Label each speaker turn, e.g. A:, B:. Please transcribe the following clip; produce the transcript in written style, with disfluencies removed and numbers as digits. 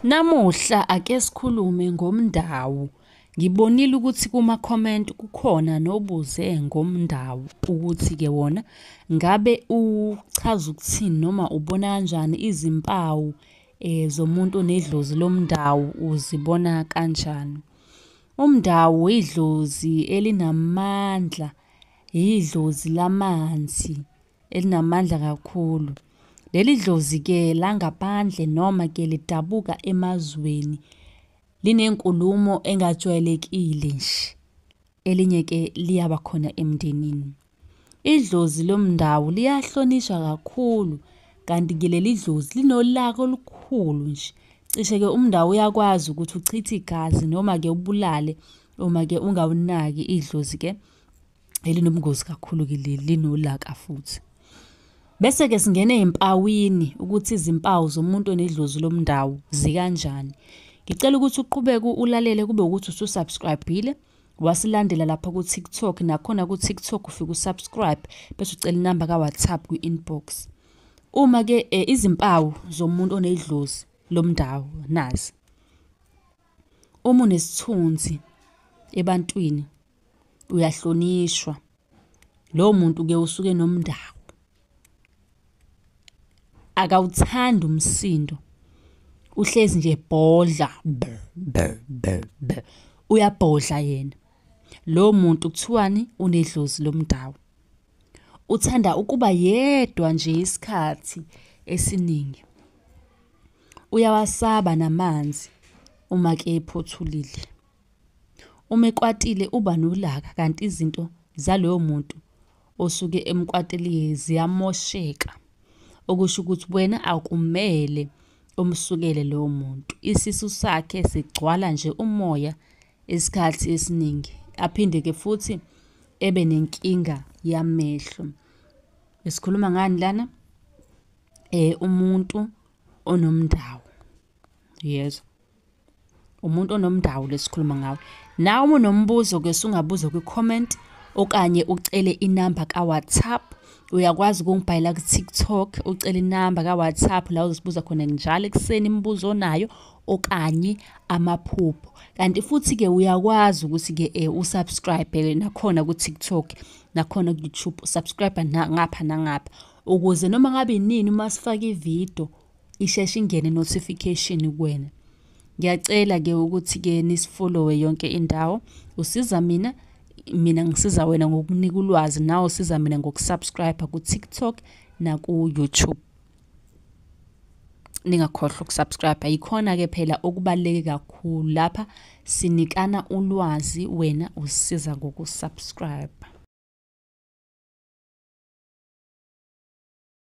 A: Namuhla ake sikhulume ngomndawo. Ngibonile ukuthi kuma-comment kukhona nobuze ngomndawo ukuthi-ke wona ngabe uchaza ukuthini noma ubona kanjani izimpawu zomuntu onedlozi lomndawo uzibona kanjani. Umndawo idlozi elinamandla, idlozi lamanzi elinamandla kakhulu. Leli dlozi-ke langaphandle noma-ke lidabuka emazweni linenkulumo engajwayelekile nje. Elinye-ke liyaba khona emndenini. Idlozi lomndawo liyahlonishwa kakhulu, kanti-ke leli dlozi linolaka olukhulu nje. Cishe-ke umndawo uyakwazi ukuthi uchithe igazi noma-ke ubulale uma-ke ungawunaki idlozi-ke elinobungozi kakhulu-ke linolaka futhi. Bese-ke singena ey'mpawini ukuthi izimpawu zomuntu onedlozi lomndawo zikanjani. Ngicela ukuthi uqhubeke ulalele kube ukuthi usu-subscribe-ile, wasilandela lapha ku-TikTok, nakhona ku-TikTok ufike usubscribe bese ucela inamba ka-WhatsApp kwi-inbox. Uma-ke izimpawu zomuntu onedlozi lomndawo nazi. Uma unesithunzi ebantwini uyahlonishwa. Lowo muntu-ke usuke nomndawo. Akawuthandi umsindo. Uhlezi nje ebhodla uyabhodla yena. Lowo muntu kuthiwani? Unedlozi lomndawo. Uthanda ukuba yedwa nje isikhathi esiningi. Uyawasaba namanzi uma-ke ephothulile. Uma ekwatile uba nolaka, kanti izinto zaloyo muntu osuke emkwatile ziyamosheka. Okusho ukuthi wena akumele umsukele lowo muntu. Isisu sakhe sigcwala nje umoya isikhathi esiningi. Aphinde-ke futhi ebe nenkinga yamehlo. Esikhuluma ngani lana? Umuntu onomndawo. Yezwa. Umuntu onomndawo lesikhuluma ngawo. Nawe uma unombuzo-ke sungabuza kwi-comment okanye ucele inamba ka-WhatsApp. Uyakwazi ukungibhalela ku-TikTok ucele inamba ka-WhatsApp la uzosibuza khona njalo ekuseni imibuzo onayo okanye amaphupho. Kanti futhi-ke uyakwazi ukuthi-ke usubscribe nakhona ku-TikTok nakhona ku-YouTube. Usubscribe ngapha nangapha ukuze noma ngabe inini uma sifaka ividiyo isheshe ingene notification kuwena. Ngiyacela-ke ukuthi-ke nisifollowe yonke indawo. Usiza mina ngisiza wena ngokunika ulwazi, nawe usiza mina ngokusubscribe ku-TikTok naku-YouTube. Ningakhohlwa ukusubscribe. Yikhona-ke phela okubaluleke kakhulu lapha sinikana ulwazi, wena usisiza ngokusubscribe.